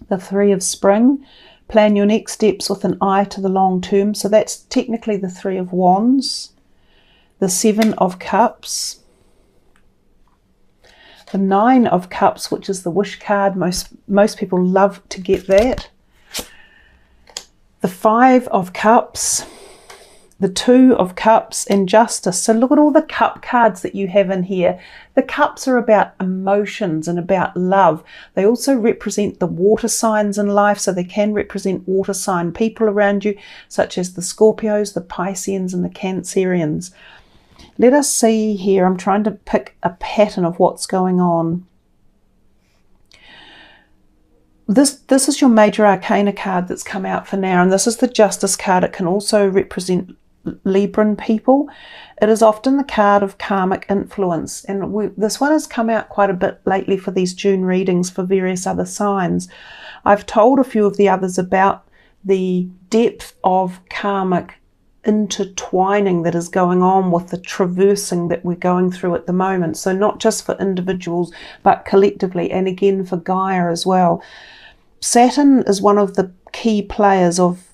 The Three of Spring, plan your next steps with an eye to the long term. So that's technically the Three of Wands. The Seven of Cups. The Nine of Cups, which is the wish card. Most people love to get that. The Five of Cups. The Two of Cups and Justice. So look at all the cup cards that you have in here. The cups are about emotions and about love. They also represent the water signs in life, so they can represent water sign people around you, such as the Scorpios, the Pisceans and the Cancerians. Let us see here. I'm trying to pick a pattern of what's going on. This is your major arcana card that's come out for now, and this is the Justice card. It can also represent Libran people. It is often the card of karmic influence, and this one has come out quite a bit lately for these June readings for various other signs. I've told a few of the others about the depth of karmic intertwining that is going on with the traversing that we're going through at the moment. So not just for individuals, but collectively, and again for Gaia as well. Saturn is one of the key players of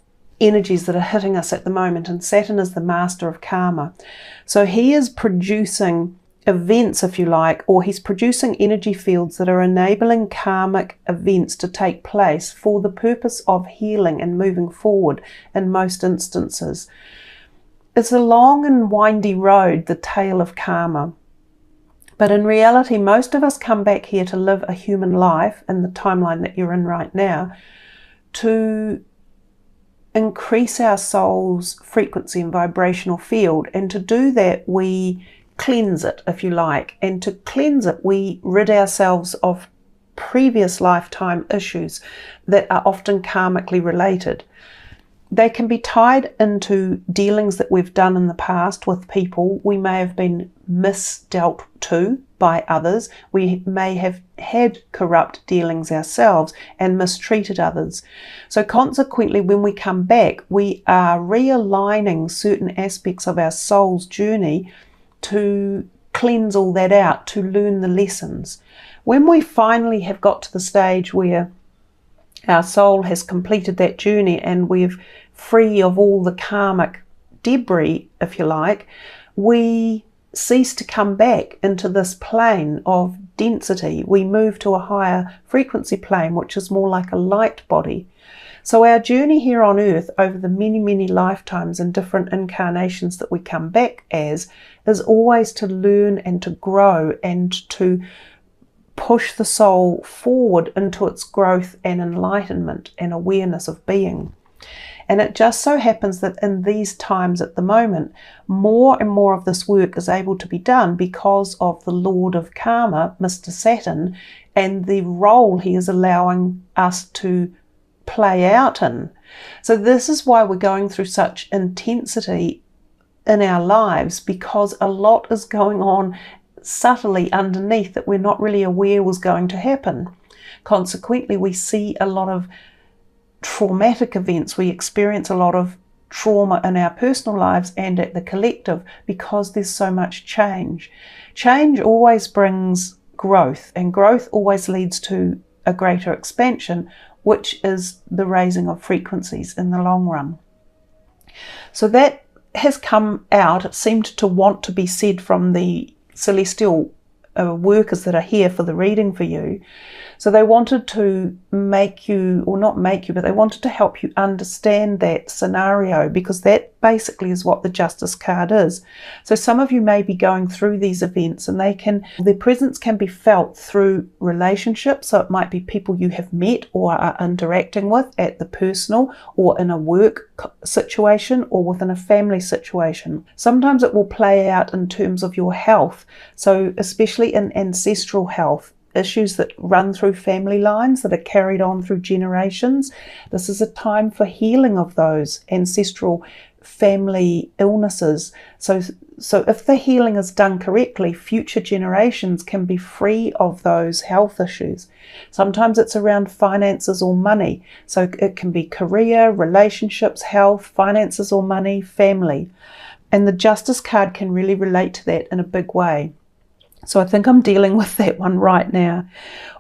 energies that are hitting us at the moment, and Saturn is the master of karma. So he is producing events, if you like, or he's producing energy fields that are enabling karmic events to take place for the purpose of healing and moving forward in most instances. It's a long and windy road, the tale of karma. But in reality, most of us come back here to live a human life in the timeline that you're in right now, to increase our soul's frequency and vibrational field. And to do that, we cleanse it, if you like. And to cleanse it, we rid ourselves of previous lifetime issues that are often karmically related. They can be tied into dealings that we've done in the past with people. We may have been misdealt to by others. We may have had corrupt dealings ourselves and mistreated others. So consequently, when we come back, we are realigning certain aspects of our soul's journey to cleanse all that out, to learn the lessons. When we finally have got to the stage where our soul has completed that journey and we're free of all the karmic debris, if you like, we cease to come back into this plane of density. We move to a higher frequency plane, which is more like a light body. So our journey here on earth over the many, many lifetimes and different incarnations that we come back as is always to learn and to grow and to push the soul forward into its growth and enlightenment and awareness of being. And it just so happens that in these times at the moment, more and more of this work is able to be done because of the Lord of Karma, Mr. Saturn, and the role he is allowing us to play out in. So this is why we're going through such intensity in our lives, because a lot is going on subtly underneath that we're not really aware was going to happen. Consequently, we see a lot of traumatic events. We experience a lot of trauma in our personal lives and at the collective because there's so much change. Change always brings growth, and growth always leads to a greater expansion, which is the raising of frequencies in the long run. So that has come out. It seemed to want to be said from the celestial workers that are here for the reading for you. So they wanted to make you, or not make you, but they wanted to help you understand that scenario, because that basically is what the Justice card is. So some of you may be going through these events, and their presence can be felt through relationships. So it might be people you have met or are interacting with at the personal or in a work situation or within a family situation. Sometimes it will play out in terms of your health. So especially in ancestral health, issues that run through family lines that are carried on through generations. This is a time for healing of those ancestral family illnesses. So if the healing is done correctly, future generations can be free of those health issues. Sometimes it's around finances or money. So it can be career, relationships, health, finances or money, family. And the Justice card can really relate to that in a big way. So I think I'm dealing with that one right now.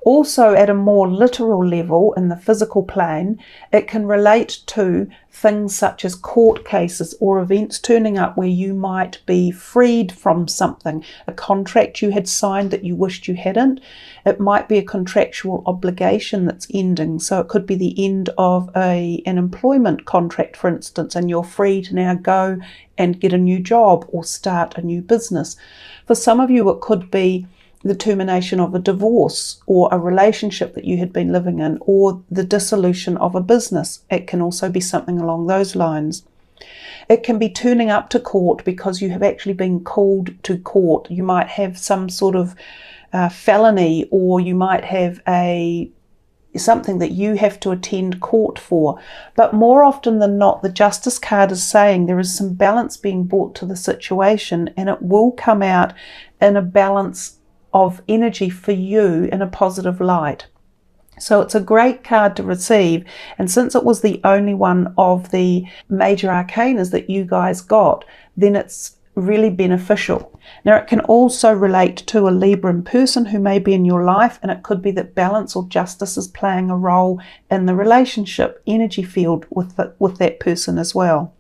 Also, at a more literal level in the physical plane, it can relate to things such as court cases or events turning up where you might be freed from something, a contract you had signed that you wished you hadn't. It might be a contractual obligation that's ending. So it could be the end of an employment contract, for instance, and you're free to now go and get a new job or start a new business. For some of you, it could be the termination of a divorce or a relationship that you had been living in, or the dissolution of a business. It can also be something along those lines. It can be turning up to court because you have actually been called to court. You might have some sort of felony, or you might have something that you have to attend court for. But more often than not, the Justice card is saying there is some balance being brought to the situation, and it will come out in a balance of energy for you in a positive light. So it's a great card to receive, and since it was the only one of the major arcanas that you guys got, then it's really beneficial. Now, it can also relate to a Libran person who may be in your life, and it could be that balance or justice is playing a role in the relationship energy field with that person as well.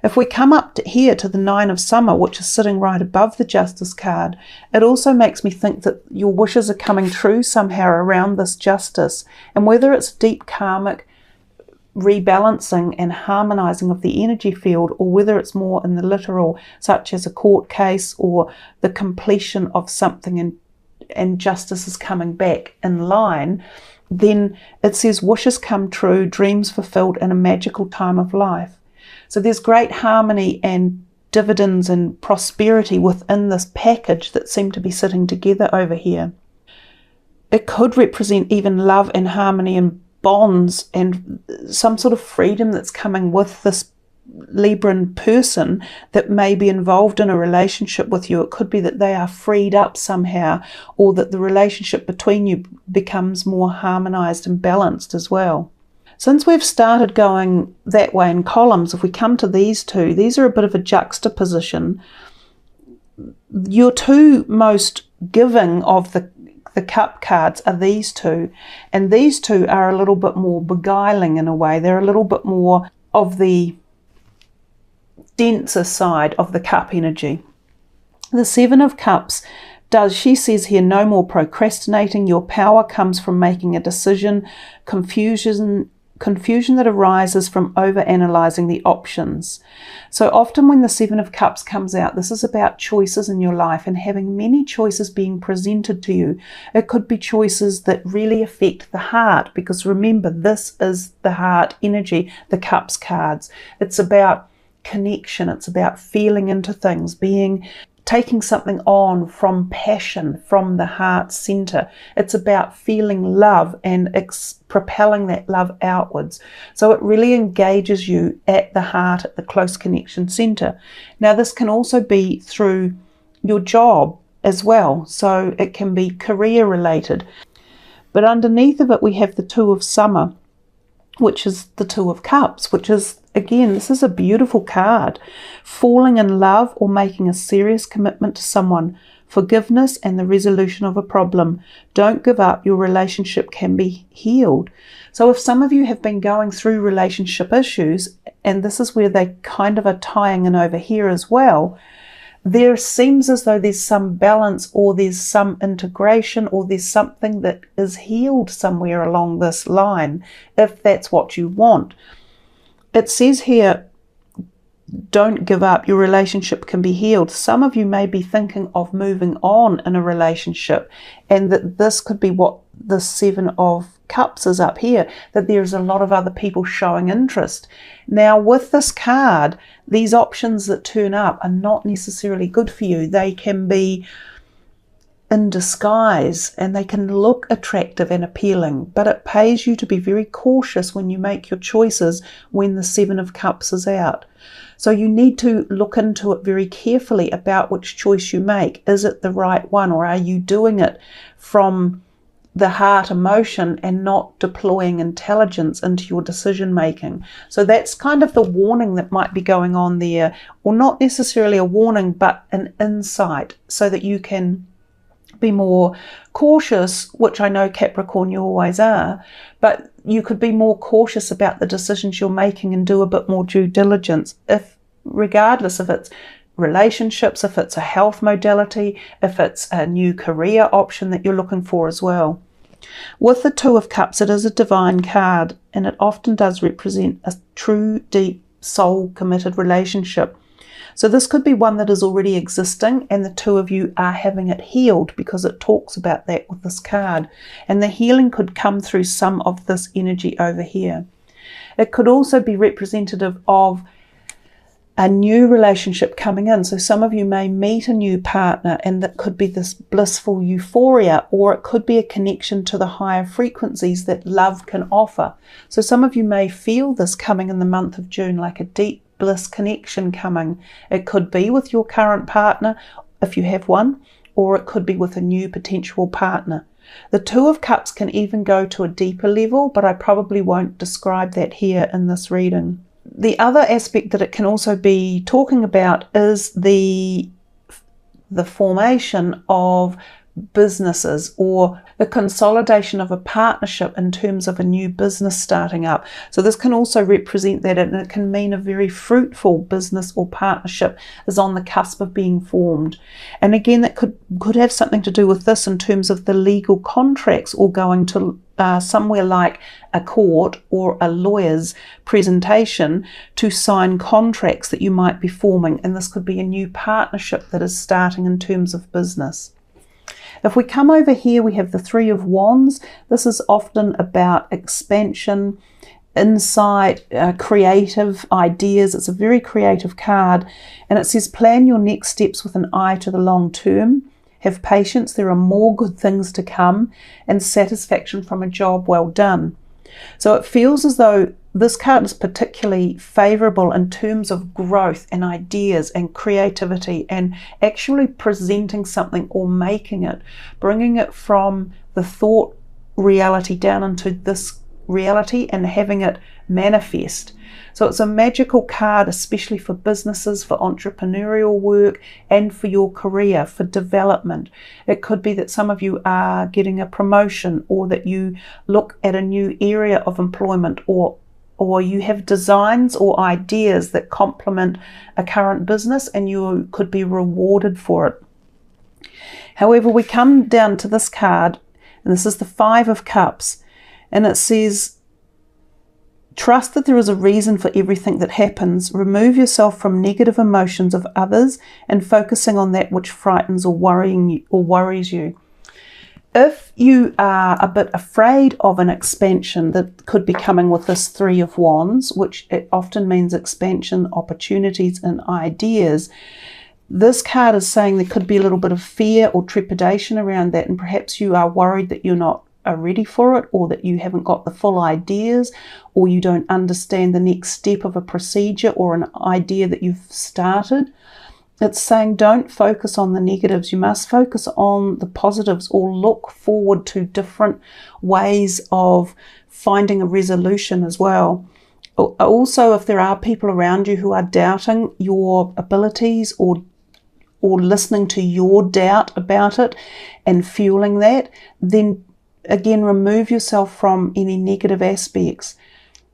If we come up here to the Nine of Summer, which is sitting right above the Justice card, it also makes me think that your wishes are coming true somehow around this justice. And whether it's deep karmic rebalancing and harmonizing of the energy field, or whether it's more in the literal, such as a court case or the completion of something and justice is coming back in line, then it says wishes come true, dreams fulfilled, and a magical time of life. So there's great harmony and dividends and prosperity within this package that seem to be sitting together over here. It could represent even love and harmony and bonds and some sort of freedom that's coming with this Libran person that may be involved in a relationship with you. It could be that they are freed up somehow, or that the relationship between you becomes more harmonized and balanced as well. Since we've started going that way in columns, if we come to these two, these are a bit of a juxtaposition. Your two most giving of the cup cards are these two, and these two are a little bit more beguiling in a way. They're a little bit more of the denser side of the cup energy. The Seven of Cups she says here, no more procrastinating. Your power comes from making a decision. Confusion that arises from over-analysing the options. So often when the Seven of Cups comes out, this is about choices in your life and having many choices being presented to you. It could be choices that really affect the heart, because remember, this is the heart energy, the Cups cards. It's about connection. It's about feeling into things, taking something on from passion, from the heart center. It's about feeling love and propelling that love outwards. So it really engages you at the heart, at the close connection center. Now, this can also be through your job as well. So it can be career related. But underneath of it, we have the Two of Summer, which is the Two of Cups, which is, again, this is a beautiful card. Falling in love or making a serious commitment to someone. Forgiveness and the resolution of a problem. Don't give up. Your relationship can be healed. So if some of you have been going through relationship issues, and this is where they kind of are tying in over here as well, there seems as though there's some balance, or there's some integration, or there's something that is healed somewhere along this line, if that's what you want. It says here, don't give up. Your relationship can be healed. Some of you may be thinking of moving on in a relationship, and that this could be what the Seven of Cups is up here, that there's a lot of other people showing interest. Now, with this card, these options that turn up are not necessarily good for you. They can be in disguise, and they can look attractive and appealing, but it pays you to be very cautious when you make your choices when the Seven of Cups is out. So you need to look into it very carefully about which choice you make. Is it the right one, or are you doing it from the heart emotion and not deploying intelligence into your decision making? So that's kind of the warning that might be going on there, or not necessarily a warning, but an insight, so that you can be more cautious, which I know Capricorn you always are, but you could be more cautious about the decisions you're making and do a bit more due diligence, regardless if it's relationships, if it's a health modality, if it's a new career option that you're looking for as well. With the Two of Cups, it is a divine card, and it often does represent a true, deep, soul-committed relationship. So this could be one that is already existing, and the two of you are having it healed, because it talks about that with this card. And the healing could come through some of this energy over here. It could also be representative of a new relationship coming in. So some of you may meet a new partner, and that could be this blissful euphoria, or it could be a connection to the higher frequencies that love can offer. So some of you may feel this coming in the month of June, like a deep bliss connection coming. It could be with your current partner, if you have one, or it could be with a new potential partner. The Two of Cups can even go to a deeper level, but I probably won't describe that here in this reading. The other aspect that it can also be talking about is the formation of businesses, or the consolidation of a partnership in terms of a new business starting up. So this can also represent that, and it can mean a very fruitful business or partnership is on the cusp of being formed. And again, that could have something to do with this in terms of the legal contracts, or going to somewhere like a court or a lawyer's presentation to sign contracts that you might be forming. And this could be a new partnership that is starting in terms of business. If we come over here, we have the Three of Wands. This is often about expansion, insight, creative ideas. It's a very creative card, and it says plan your next steps with an eye to the long term. Have patience, there are more good things to come, and satisfaction from a job well done. So it feels as though this card is particularly favourable in terms of growth and ideas and creativity, and actually presenting something or making it, bringing it from the thought reality down into this reality and having it manifest. So it's a magical card, especially for businesses, for entrepreneurial work, and for your career, for development. It could be that some of you are getting a promotion, or that you look at a new area of employment, or you have designs or ideas that complement a current business, and you could be rewarded for it. However, we come down to this card, and this is the Five of Cups, and it says, trust that there is a reason for everything that happens. Remove yourself from negative emotions of others and focusing on that which frightens or worries you. If you are a bit afraid of an expansion that could be coming with this Three of Wands, which it often means expansion, opportunities and ideas, this card is saying there could be a little bit of fear or trepidation around that, and perhaps you are worried that you're not ready for it, or that you haven't got the full ideas, or you don't understand the next step of a procedure or an idea that you've started. It's saying don't focus on the negatives. You must focus on the positives, or look forward to different ways of finding a resolution as well. Also, if there are people around you who are doubting your abilities, or listening to your doubt about it and fueling that, then again, remove yourself from any negative aspects.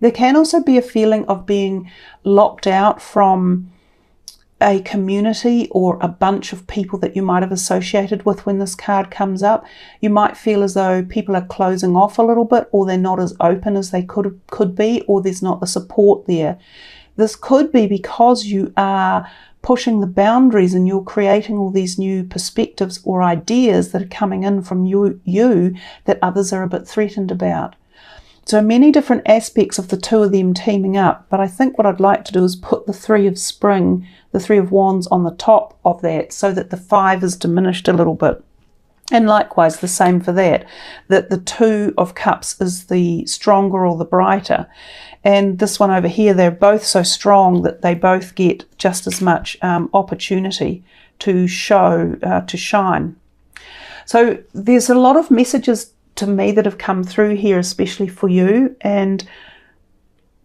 There can also be a feeling of being locked out from a community or a bunch of people that you might have associated with when this card comes up. You might feel as though people are closing off a little bit, or they're not as open as they could be, or there's not the support there. This could be because you are pushing the boundaries and you're creating all these new perspectives or ideas that are coming in from you that others are a bit threatened about. So many different aspects of the two of them teaming up, but I think what I'd like to do is put the Three of Spring, the Three of Wands on the top of that, so that the Five is diminished a little bit. And likewise the same for that the Two of Cups is the stronger or the brighter. And this one over here, they're both so strong that they both get just as much opportunity to show, to shine. So there's a lot of messages to me that have come through here, especially for you. And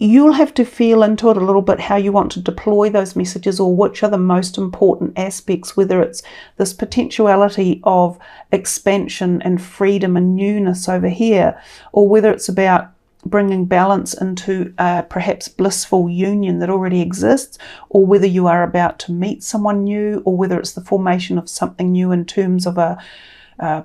you'll have to feel into it a little bit how you want to deploy those messages, or which are the most important aspects, whether it's this potentiality of expansion and freedom and newness over here, or whether it's about bringing balance into a perhaps blissful union that already exists, or whether you are about to meet someone new, or whether it's the formation of something new in terms of a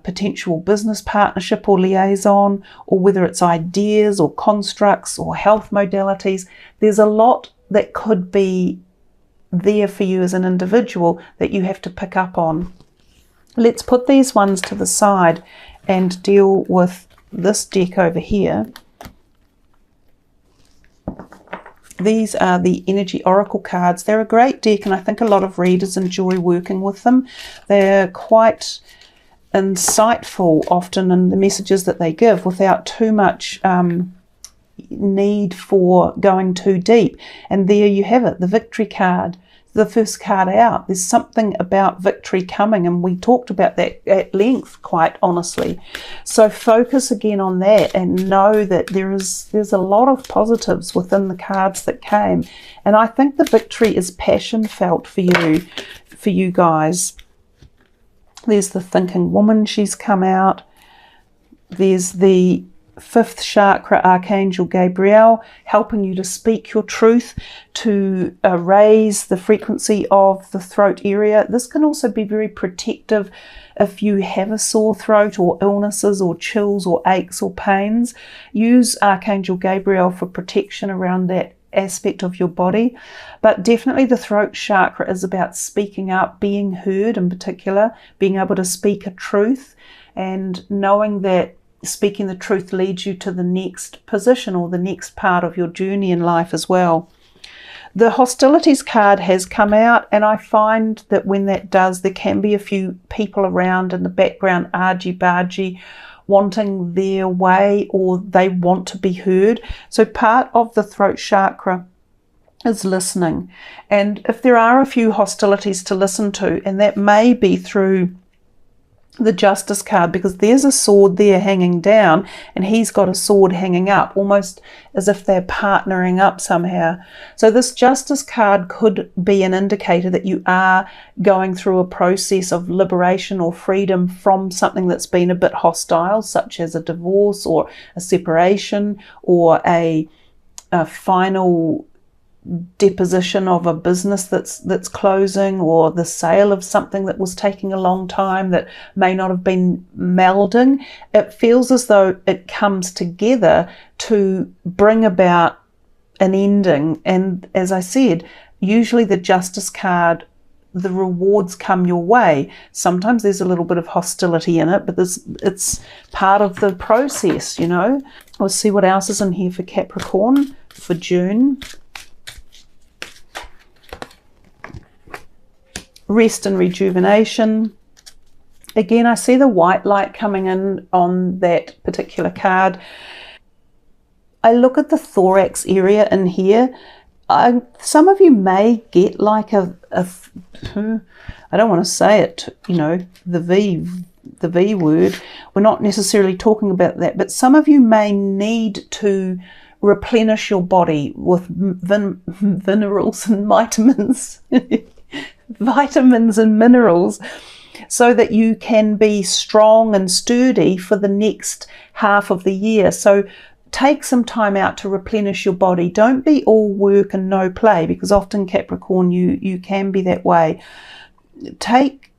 potential business partnership or liaison, or whether it's ideas or constructs or health modalities. There's a lot that could be there for you as an individual that you have to pick up on. Let's put these ones to the side and deal with this deck over here. These are the Energy Oracle cards. They're a great deck, and I think a lot of readers enjoy working with them. They're quite insightful often in the messages that they give, without too much need for going too deep. And there you have it, the victory card, the first card out. There's something about victory coming, and we talked about that at length, quite honestly. So focus again on that and know that there's a lot of positives within the cards that came. And I think the victory is passion felt for you guys. There's the thinking woman, she's come out. There's the 5th chakra Archangel Gabriel, helping you to speak your truth, to raise the frequency of the throat area. This can also be very protective if you have a sore throat or illnesses or chills or aches or pains. Use Archangel Gabriel for protection around that aspect of your body. But definitely the throat chakra is about speaking up, being heard in particular, being able to speak a truth, and knowing that speaking the truth leads you to the next position or the next part of your journey in life as well. The hostilities card has come out, and I find that when that does, there can be a few people around in the background argy-bargy, wanting their way, or they want to be heard. So part of the throat chakra is listening. And if there are a few hostilities to listen to, and that may be through the Justice card, because there's a sword there hanging down and he's got a sword hanging up, almost as if they're partnering up somehow. So this Justice card could be an indicator that you are going through a process of liberation or freedom from something that's been a bit hostile, such as a divorce or a separation, or a final deposition of a business that's closing, or the sale of something that was taking a long time that may not have been melding. It feels as though it comes together to bring about an ending. And as I said, usually the Justice card, the rewards come your way. Sometimes there's a little bit of hostility in it, but it's part of the process, you know. We'll see what else is in here for Capricorn for June. Rest and rejuvenation. Again, I see the white light coming in on that particular card. I look at the thorax area in here. Some of you may get like I don't want to say it, you know, the V word. We're not necessarily talking about that, but some of you may need to replenish your body with minerals and vitamins. Vitamins and minerals, so that you can be strong and sturdy for the next half of the year. So take some time out to replenish your body. Don't be all work and no play, because often Capricorn, you can be that way. Take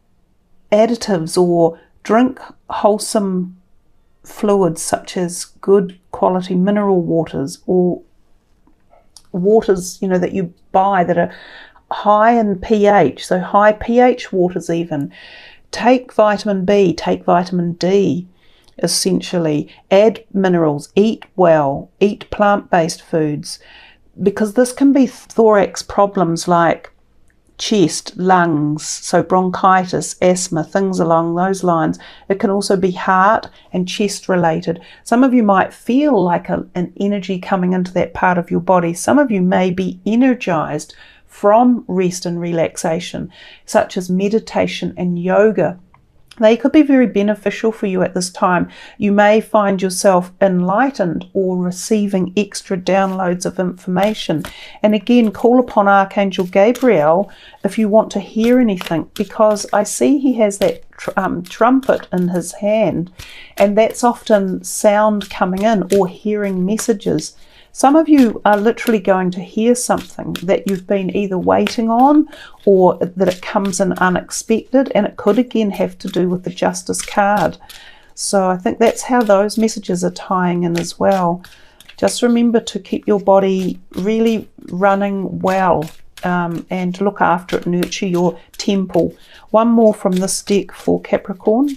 additives or drink wholesome fluids, such as good quality mineral waters, or waters, you know, that you buy that are high in pH, so high pH waters even. Take vitamin B, take vitamin D, essentially. Add minerals, eat well, eat plant-based foods, because this can be thorax problems like chest, lungs, so bronchitis, asthma, things along those lines. It can also be heart and chest related. Some of you might feel like an energy coming into that part of your body. Some of you may be energized from rest and relaxation, such as meditation and yoga. They could be very beneficial for you at this time. You may find yourself enlightened or receiving extra downloads of information. And again, call upon Archangel Gabriel if you want to hear anything, because I see he has that trumpet in his hand, and that's often sound coming in or hearing messages. Some of you are literally going to hear something that you've been either waiting on, or that it comes in unexpected, and it could again have to do with the Justice card. So I think that's how those messages are tying in as well. Just remember to keep your body really running well, and look after it, nurture your temple. One more from this deck for Capricorn.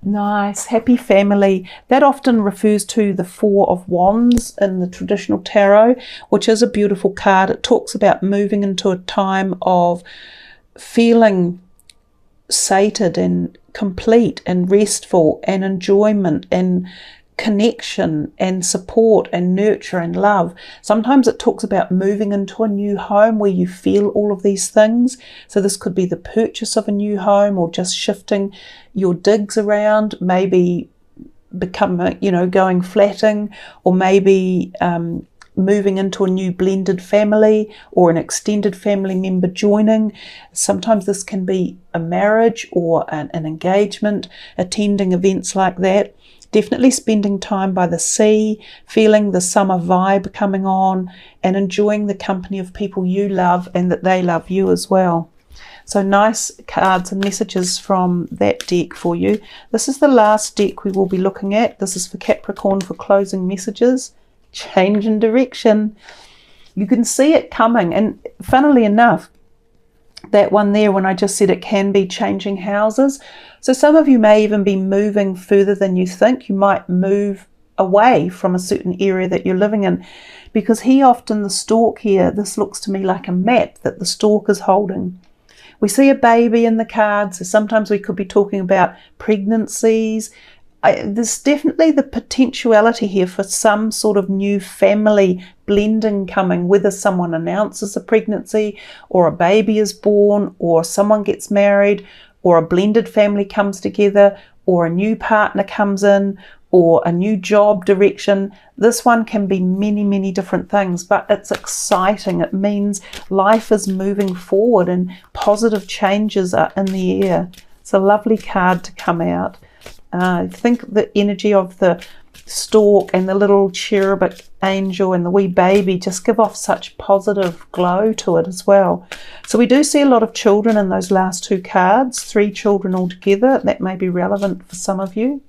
Nice, happy family. That often refers to the Four of Wands in the traditional tarot, which is a beautiful card. It talks about moving into a time of feeling sated and complete and restful and enjoyment and connection and support and nurture and love. Sometimes it talks about moving into a new home where you feel all of these things. So this could be the purchase of a new home, or just shifting your digs around, maybe going flatting, or maybe moving into a new blended family or an extended family member joining. Sometimes this can be a marriage or an engagement, attending events like that. Definitely spending time by the sea, feeling the summer vibe coming on, and enjoying the company of people you love and that they love you as well. So nice cards and messages from that deck for you. This is the last deck we will be looking at. This is for Capricorn for closing messages. Change in direction. You can see it coming, and funnily enough, that one there, when I just said it can be changing houses. So some of you may even be moving further than you think. You might move away from a certain area that you're living in, because the stork here, this looks to me like a map that the stork is holding. We see a baby in the cards, so sometimes we could be talking about pregnancies. There's definitely the potentiality here for some sort of new family blending coming, whether someone announces a pregnancy, or a baby is born, or someone gets married, or a blended family comes together, or a new partner comes in, or a new job direction. This one can be many, many different things, but it's exciting. It means life is moving forward and positive changes are in the air. It's a lovely card to come out. I think the energy of the stork and the little cherubic angel and the wee baby just give off such positive glow to it as well. So we do see a lot of children in those last two cards, 3 children altogether. That may be relevant for some of you.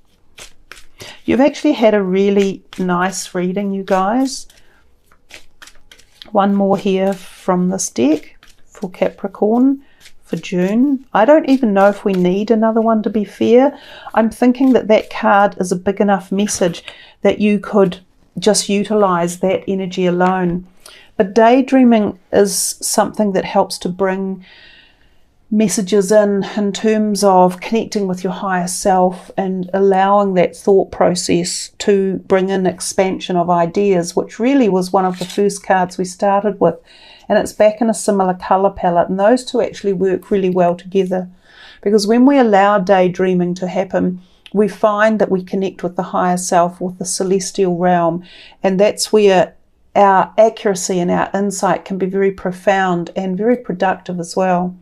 You've actually had a really nice reading, you guys. One more here from this deck for Capricorn for June. I don't even know if we need another one, to be fair. I'm thinking that that card is a big enough message that you could just utilize that energy alone. But daydreaming is something that helps to bring messages in terms of connecting with your higher self and allowing that thought process to bring in expansion of ideas, which really was one of the first cards we started with. And it's back in a similar colour palette, and those two actually work really well together, because when we allow daydreaming to happen, we find that we connect with the higher self, with the celestial realm, and that's where our accuracy and our insight can be very profound and very productive as well.